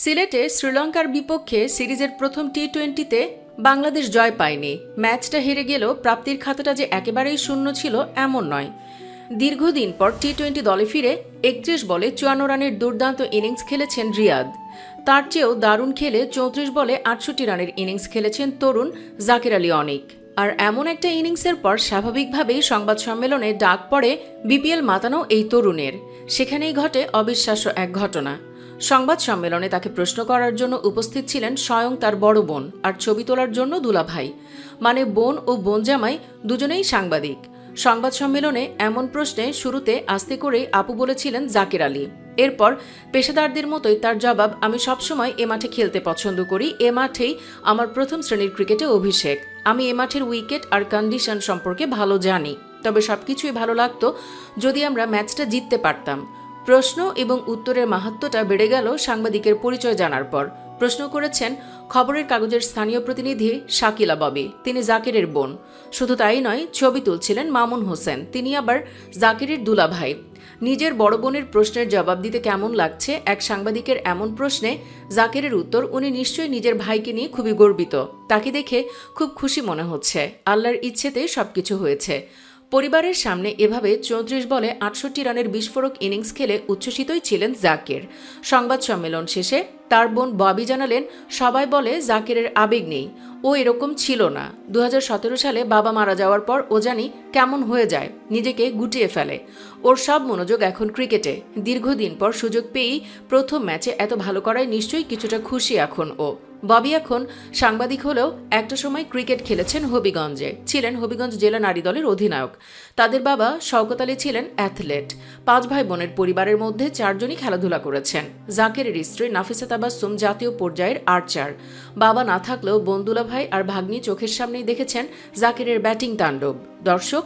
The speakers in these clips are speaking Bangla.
সিলেটে শ্রীলঙ্কার বিপক্ষে সিরিজের প্রথম টি-20তে বাংলাদেশ জয় পায়নি। ম্যাচটা হেরে গেলেও প্রাপ্তির খাতাটা যে একেবারেই শূন্য ছিল এমন নয়। দীর্ঘদিন পর টি-20 দলে ফিরে ৩১ বলে ৫৪ রানের দুর্দান্ত ইনিংস খেলেছেন রিয়াদ। তার চেয়েও দারুণ খেলে ৩৪ বলে ৬৮ রানের ইনিংস খেলেছেন তরুণ জাকির আলী অনিক। আর এমন একটা ইনিংসের পর স্বাভাবিকভাবেই সংবাদ সম্মেলনে ডাক পড়ে বিপিএল মাতানো এই তরুণের। সেখানেই ঘটে অবিশ্বাস্য এক ঘটনা। সংবাদ সম্মেলনে তাকে প্রশ্ন করার জন্য উপস্থিত ছিলেন স্বয়ং তার বড় বোন আর ছবি তোলার জন্য দুলাভাই, মানে বোন ও বোন জামাই দুজনেই সাংবাদিক। সংবাদ সম্মেলনে এমন প্রশ্নে শুরুতে আস্তে করেই আপু বলেছিলেন জাকির আলী। এরপর পেশাদারদের মতোই তার জবাব, আমি সবসময় এ মাঠে খেলতে পছন্দ করি, এ মাঠেই আমার প্রথম শ্রেণীর ক্রিকেটে অভিষেক, আমি এ মাঠের উইকেট আর কন্ডিশন সম্পর্কে ভালো জানি, তবে সবকিছুই ভালো লাগতো যদি আমরা ম্যাচটা জিততে পারতাম। প্রশ্ন এবং উত্তরের মাহাত্ম্যটা বেড়ে গেল সাংবাদিকের পরিচয় জানার পর। প্রশ্ন করেছেন খবরের কাগজের স্থানীয় প্রতিনিধি শাকিলা ববি, তিনি জাকিরের বোন। শুধু তাই নয়, ছবি তুলছিলেন মামুন হোসেন, তিনি আবার জাকিরের দুলাভাই। নিজের বড় বোনের প্রশ্নের জবাব দিতে কেমন লাগছে এক সাংবাদিকের এমন প্রশ্নে জাকিরের উত্তর, উনি নিশ্চয়ই নিজের ভাইকে নিয়ে খুবই গর্বিত, তাকে দেখে খুব খুশি মনে হচ্ছে, আল্লাহর ইচ্ছেতে সবকিছু হয়েছে। পরিবারের সামনে এভাবে ৩৪ বলে ৬৮ রানের বিস্ফোরক ইনিংস খেলে উচ্ছ্বসিতই ছিলেন জাকির। সংবাদ সম্মেলন শেষে তার বোন ববি জানালেন, সবাই বলে জাকিরের আবেগ নেই, ও এরকম ছিল না। ২০১৭ সালে বাবা মারা যাওয়ার পর ও জানি কেমন হয়ে যায়, নিজেকে গুটিয়ে ফেলে। ওর সব মনোযোগ এখন ক্রিকেটে। দীর্ঘদিন পর সুযোগ পেয়েই প্রথম ম্যাচে এত ভালো করায় নিশ্চয়ই কিছুটা খুশি এখন ও। ববি এখন সাংবাদিক হলেও একটা সময় ক্রিকেট খেলেছেন হবিগঞ্জে, ছিলেন হবিগঞ্জ জেলা নারী দলের অধিনায়ক। তাদের বাবা শওকত আলী ছিলেন অ্যাথলেট। ৫ ভাই বোনের পরিবারের মধ্যে ৪ জনই খেলাধুলা করেছেন। জাকিরের স্ত্রী নাফিসা তাবাসসুম জাতীয় পর্যায়ের আর্চার। বাবা না থাকলেও বোন দুলাভাই আর ভাগ্নি চোখের সামনেই দেখেছেন জাকিরের ব্যাটিং তাণ্ডব। দর্শক,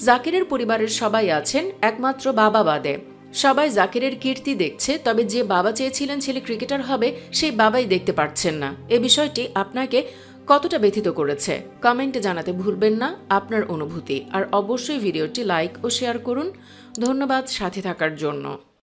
জাকিরের পরিবারের সবাই আছেন, একমাত্র বাবা বাদে। সবাই জাকিরের কীর্তি দেখছে, তবে যে বাবা চেয়েছিলেন ছেলে ক্রিকেটার হবে সেই বাবাই দেখতে পাচ্ছেন না। এ বিষয়টি আপনাকে কতটা ব্যথিত করেছে কমেন্টে জানাতে ভুলবেন না আপনার অনুভূতি। আর অবশ্যই ভিডিওটি লাইক ও শেয়ার করুন। ধন্যবাদ সাথে থাকার জন্য।